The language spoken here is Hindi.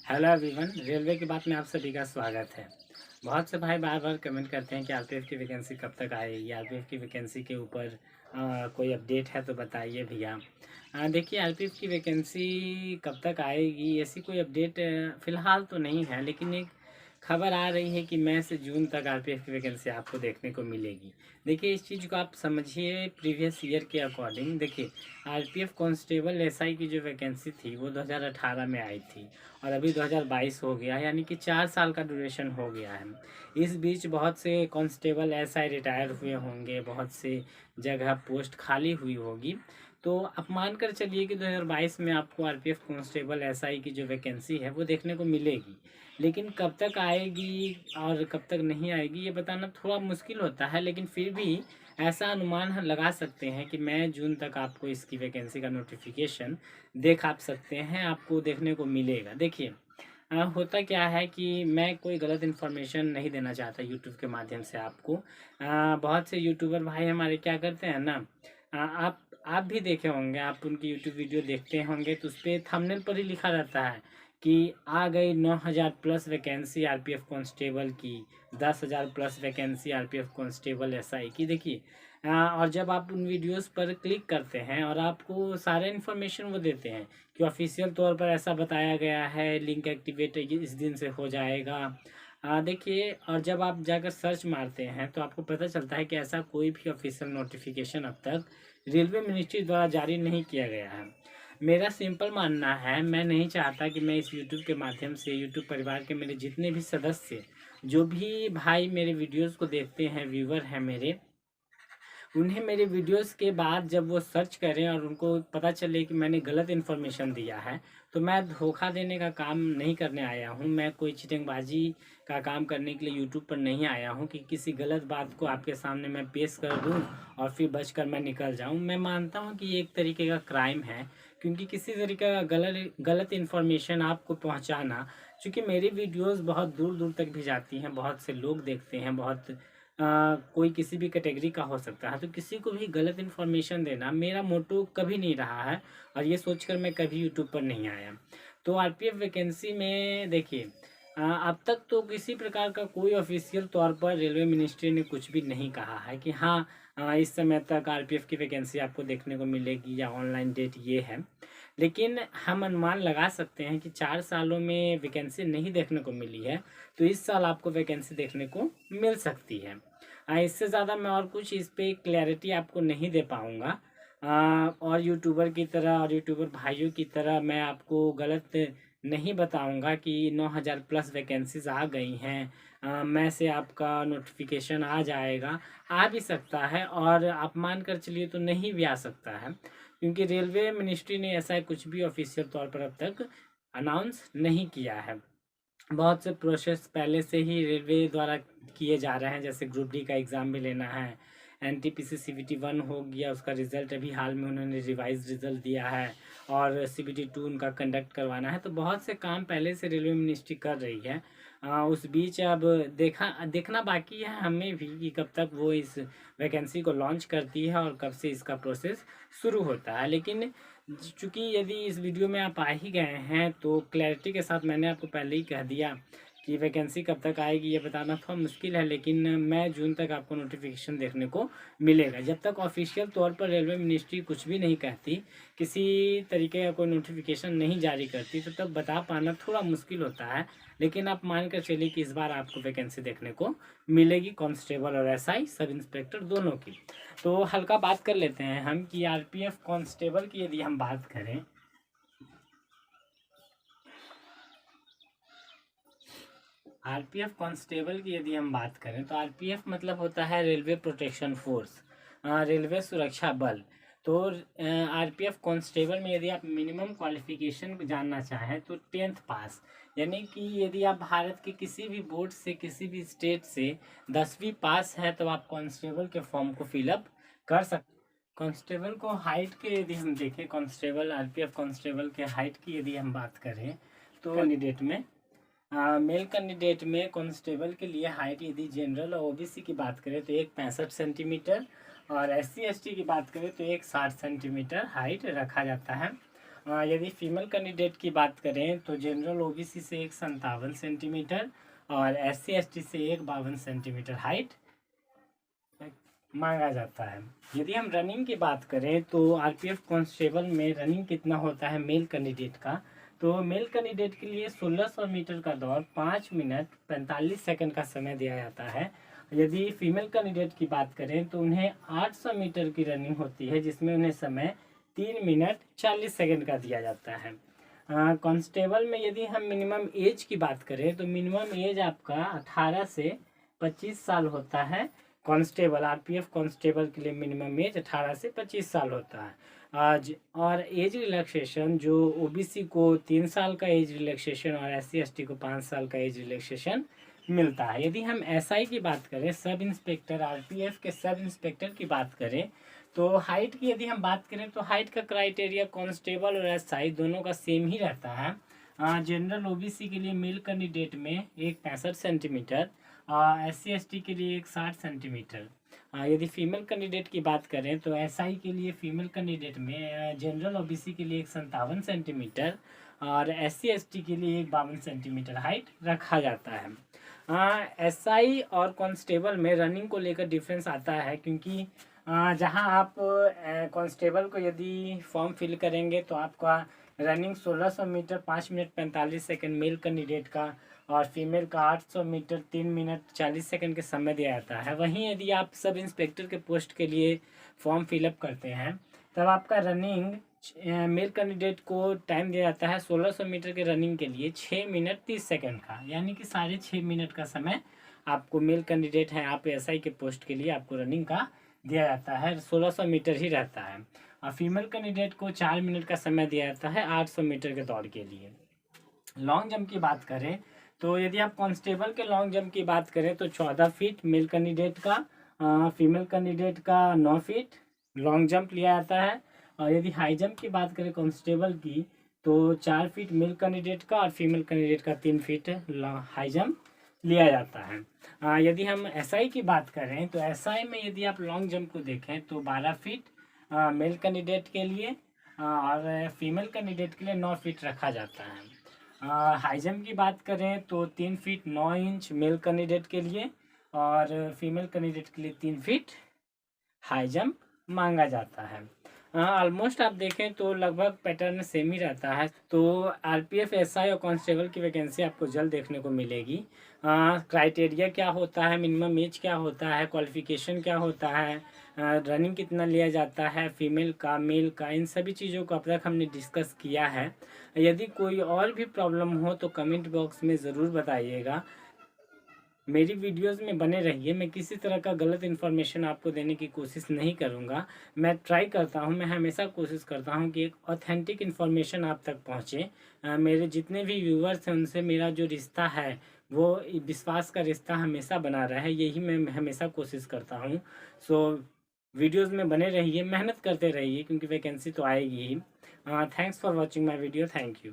हेलो एवरीवन, रेलवे की बात में आप सभी का स्वागत है। बहुत से भाई बार बार कमेंट करते हैं कि आरपीएफ की वैकेंसी कब तक आएगी। आरपीएफ की वैकेंसी के ऊपर कोई अपडेट है तो बताइए भैया। देखिए, आरपीएफ की वैकेंसी कब तक आएगी ऐसी कोई अपडेट फ़िलहाल तो नहीं है, लेकिन एक खबर आ रही है कि मई से जून तक आरपीएफ की वैकेंसी आपको देखने को मिलेगी। देखिए, इस चीज़ को आप समझिए प्रीवियस ईयर के अकॉर्डिंग। देखिए, आरपीएफ कांस्टेबल एसआई की जो वैकेंसी थी वो 2018 में आई थी और अभी 2022 हो गया है, यानी कि 4 साल का ड्यूरेशन हो गया है। इस बीच बहुत से कांस्टेबल एसआई रिटायर हुए होंगे, बहुत से जगह पोस्ट खाली हुई होगी। तो आप मान कर चलिए कि 2022 में आपको आरपीएफ कांस्टेबल एसआई की जो वैकेंसी है वो देखने को मिलेगी। लेकिन कब तक आएगी और कब तक नहीं आएगी ये बताना थोड़ा मुश्किल होता है, लेकिन फिर भी ऐसा अनुमान हम लगा सकते हैं कि मई जून तक आपको इसकी वैकेंसी का नोटिफिकेशन देख आप सकते हैं, आपको देखने को मिलेगा। देखिए, होता क्या है कि मैं कोई गलत इन्फॉर्मेशन नहीं देना चाहता यूट्यूब के माध्यम से आपको। बहुत से यूट्यूबर भाई हमारे क्या करते हैं ना, आप भी देखे होंगे, आप उनकी यूट्यूब वीडियो देखते होंगे तो उस पर थंबनेल पर ही लिखा रहता है कि आ गई 9,000 प्लस वैकेंसी आरपीएफ कांस्टेबल की, 10,000 plus vacancy RPF constable SI की। देखिए, और जब आप उन वीडियोस पर क्लिक करते हैं और आपको सारे इन्फॉर्मेशन वो देते हैं कि ऑफिशियल तौर पर ऐसा बताया गया है, लिंक एक्टिवेट इस दिन से हो जाएगा। देखिए, और जब आप जाकर सर्च मारते हैं तो आपको पता चलता है कि ऐसा कोई भी ऑफिशियल नोटिफिकेशन अब तक रेलवे मिनिस्ट्री द्वारा जारी नहीं किया गया है। मेरा सिंपल मानना है, मैं नहीं चाहता कि मैं इस यूट्यूब के माध्यम से यूट्यूब परिवार के मेरे जितने भी सदस्य, जो भी भाई मेरे वीडियोस को देखते हैं, व्यूवर हैं मेरे, उन्हें मेरे वीडियोस के बाद जब वो सर्च करें और उनको पता चले कि मैंने गलत इन्फॉर्मेशन दिया है, तो मैं धोखा देने का काम नहीं करने आया हूँ। मैं कोई चीटिंगबाजी का काम करने के लिए यूट्यूब पर नहीं आया हूँ कि किसी गलत बात को आपके सामने मैं पेश कर दूँ और फिर बचकर मैं निकल जाऊँ। मैं मानता हूँ कि ये एक तरीके का क्राइम है, क्योंकि किसी तरीके का गलत इन्फॉर्मेशन आपको पहुँचाना, चूँकि मेरी वीडियोज़ बहुत दूर दूर तक भी जाती हैं, बहुत से लोग देखते हैं, बहुत कोई किसी भी कैटेगरी का हो सकता है, तो किसी को भी गलत इन्फॉर्मेशन देना मेरा मोटो कभी नहीं रहा है और ये सोचकर मैं कभी यूट्यूब पर नहीं आया। तो आरपीएफ वैकेंसी में देखिए, अब तक तो किसी प्रकार का कोई ऑफिशियल तौर पर रेलवे मिनिस्ट्री ने कुछ भी नहीं कहा है कि हाँ, इस समय तक आरपीएफ की वैकेंसी आपको देखने को मिलेगी या ऑनलाइन डेट ये है। लेकिन हम अनुमान लगा सकते हैं कि 4 सालों में वैकेंसी नहीं देखने को मिली है, तो इस साल आपको वैकेंसी देखने को मिल सकती है। इससे ज़्यादा मैं और कुछ इस पे क्लैरिटी आपको नहीं दे पाऊँगा। और यूट्यूबर की तरह और यूट्यूबर भाइयों की तरह मैं आपको गलत नहीं बताऊँगा कि 9,000 प्लस वैकेंसीज़ आ गई हैं। मैं से आपका नोटिफिकेशन आ जाएगा, आ भी सकता है और आप मान कर चलिए तो नहीं भी आ सकता है, क्योंकि रेलवे मिनिस्ट्री ने ऐसा कुछ भी ऑफिशियल तौर पर अब तक अनाउंस नहीं किया है। बहुत से प्रोसेस पहले से ही रेलवे द्वारा किए जा रहे हैं, जैसे ग्रुप डी का एग्ज़ाम भी लेना है, एनटीपीसी सीबीटी 1 हो गया, उसका रिज़ल्ट अभी हाल में उन्होंने रिवाइज रिज़ल्ट दिया है, और सीबीटी 2 उनका कंडक्ट करवाना है। तो बहुत से काम पहले से रेलवे मिनिस्ट्री कर रही है। उस बीच अब देखना बाकी है हमें भी कि कब तक वो इस वैकेंसी को लॉन्च करती है और कब से इसका प्रोसेस शुरू होता है। लेकिन चूँकि यदि इस वीडियो में आप आ ही गए हैं तो क्लैरिटी के साथ मैंने आपको पहले ही कह दिया कि वैकेंसी कब तक आएगी ये बताना थोड़ा मुश्किल है, लेकिन मई जून तक आपको नोटिफिकेशन देखने को मिलेगा। जब तक ऑफिशियल तौर पर रेलवे मिनिस्ट्री कुछ भी नहीं कहती, किसी तरीके का कोई नोटिफिकेशन नहीं जारी करती, तो तब बता पाना थोड़ा मुश्किल होता है। लेकिन आप मान कर चलिए कि इस बार आपको वैकेंसी देखने को मिलेगी, कांस्टेबल और एसआई सब इंस्पेक्टर दोनों की। तो हल्का बात कर लेते हैं हम कि आरपीएफ कांस्टेबल की यदि हम बात करें, आरपीएफ कांस्टेबल की यदि हम बात करें तो आरपीएफ मतलब होता है रेलवे प्रोटेक्शन फोर्स, रेलवे सुरक्षा बल। तो आरपीएफ कांस्टेबल में यदि आप मिनिमम क्वालिफिकेशन जानना चाहें तो 10th पास, यानी कि यदि आप भारत के किसी भी बोर्ड से, किसी भी स्टेट से 10वीं पास है तो आप कांस्टेबल के फॉर्म को फिलअप कर सकते। कांस्टेबल को हाइट के यदि हम देखें, कांस्टेबल आरपीएफ कांस्टेबल के हाइट की यदि हम बात करें तो कैंडिडेट में, मेल कैंडिडेट में कांस्टेबल के लिए हाइट यदि जनरल और ओबीसी की बात करें तो एक 65 सेंटीमीटर, और एससी एसटी की बात करें तो एक 60 सेंटीमीटर हाइट रखा जाता है। यदि फीमेल कैंडिडेट की बात करें तो जनरल ओबीसी से 157 सेंटीमीटर और SC/ST से 152 सेंटीमीटर हाइट मांगा जाता है। यदि हम रनिंग की बात करें तो आरपीएफ कांस्टेबल में रनिंग कितना होता है मेल कैंडिडेट का, तो मेल कैंडिडेट के लिए 1600 मीटर का दौड़ 5 मिनट 45 सेकंड का समय दिया जाता है। यदि फीमेल कैंडिडेट की बात करें तो उन्हें 800 मीटर की रनिंग होती है जिसमें उन्हें समय 3 मिनट 40 सेकंड का दिया जाता है। कांस्टेबल में यदि हम मिनिमम एज की बात करें तो मिनिमम एज आपका 18 से 25 साल होता है। कांस्टेबल आरपीएफ कांस्टेबल के लिए मिनिमम एज 18 से 25 साल होता है। आज और एज रिलैक्सेशन जो ओबीसी को 3 साल का एज रिलैक्सेशन और SC/ST को 5 साल का एज रिलैक्सेशन मिलता है। यदि हम एसआई की बात करें, सब इंस्पेक्टर आरपीएफ के सब इंस्पेक्टर की बात करें तो हाइट की यदि हम बात करें तो हाइट का क्राइटेरिया कांस्टेबल और एसआई दोनों का सेम ही रहता है। जनरल ओबीसी के लिए मेल कैंडिडेट में 1 65 सेंटीमीटर, SC/ST के लिए 1 60 सेंटीमीटर। यदि फीमेल कैंडिडेट की बात करें तो एसआई के लिए फीमेल कैंडिडेट में जनरल ओबीसी के लिए 157 सेंटीमीटर और SC/ST के लिए 152 सेंटीमीटर हाइट रखा जाता है। एसआई और कांस्टेबल में रनिंग को लेकर डिफरेंस आता है क्योंकि जहां आप कांस्टेबल को यदि फॉर्म फिल करेंगे तो आपका running 1600 metre 5 minute 45 second male candidate का और फीमेल का 800 मीटर 3 मिनट 40 सेकंड के समय दिया जाता है। वहीं यदि आप सब इंस्पेक्टर के पोस्ट के लिए फॉर्म फिलअप करते हैं तब आपका रनिंग मेल कैंडिडेट को टाइम दिया जाता है 1600 मीटर के रनिंग के लिए 6 मिनट 30 सेकंड का, यानी कि 6.5 मिनट का समय आपको मेल कैंडिडेट है आप एसआई के पोस्ट के लिए आपको रनिंग का दिया जाता है। 1600 मीटर ही रहता है और फीमेल कैंडिडेट को 4 मिनट का समय दिया जाता है 800 मीटर के दौड़ के लिए। लॉन्ग जंप की बात करें तो यदि आप कांस्टेबल के लॉन्ग जंप की बात करें तो 14 फीट मेल कैंडिडेट का, फीमेल कैंडिडेट का 9 फीट लॉन्ग जंप लिया जाता है। और यदि हाई जंप की बात करें कांस्टेबल की तो 4 फीट मेल कैंडिडेट का और फीमेल कैंडिडेट का 3 फीट हाई जंप लिया जाता है। यदि हम एसआई की बात करें तो एसआई में यदि आप लॉन्ग जंप को देखें तो 12 फीट मेल कैंडिडेट के लिए और फीमेल कैंडिडेट के लिए 9 फीट रखा जाता है। हाई जंप की बात करें तो 3 फीट 9 इंच मेल कैंडिडेट के लिए और फीमेल कैंडिडेट के लिए 3 फीट हाई जंप मांगा जाता है। ऑलमोस्ट आप देखें तो लगभग पैटर्न सेम ही रहता है। तो आरपीएफ एसआई और कांस्टेबल की वैकेंसी आपको जल्द देखने को मिलेगी। क्राइटेरिया क्या होता है, मिनिमम एज क्या होता है, क्वालिफिकेशन क्या होता है, रनिंग कितना लिया जाता है फीमेल का मेल का, इन सभी चीज़ों को अब तक हमने डिस्कस किया है। यदि कोई और भी प्रॉब्लम हो तो कमेंट बॉक्स में ज़रूर बताइएगा। मेरी वीडियोस में बने रहिए। मैं किसी तरह का गलत इन्फॉर्मेशन आपको देने की कोशिश नहीं करूँगा। मैं ट्राई करता हूँ, मैं हमेशा कोशिश करता हूँ कि एक ऑथेंटिक इन्फॉर्मेशन आप तक पहुँचे। मेरे जितने भी व्यूवर्स हैं उनसे मेरा जो रिश्ता है वो विश्वास का रिश्ता हमेशा बना रहा है, यही मैं हमेशा कोशिश करता हूँ। सो वीडियोज़ में बने रहिए, मेहनत करते रहिए क्योंकि वैकेंसी तो आएगी ही। Thanks for watching my video. Thank you.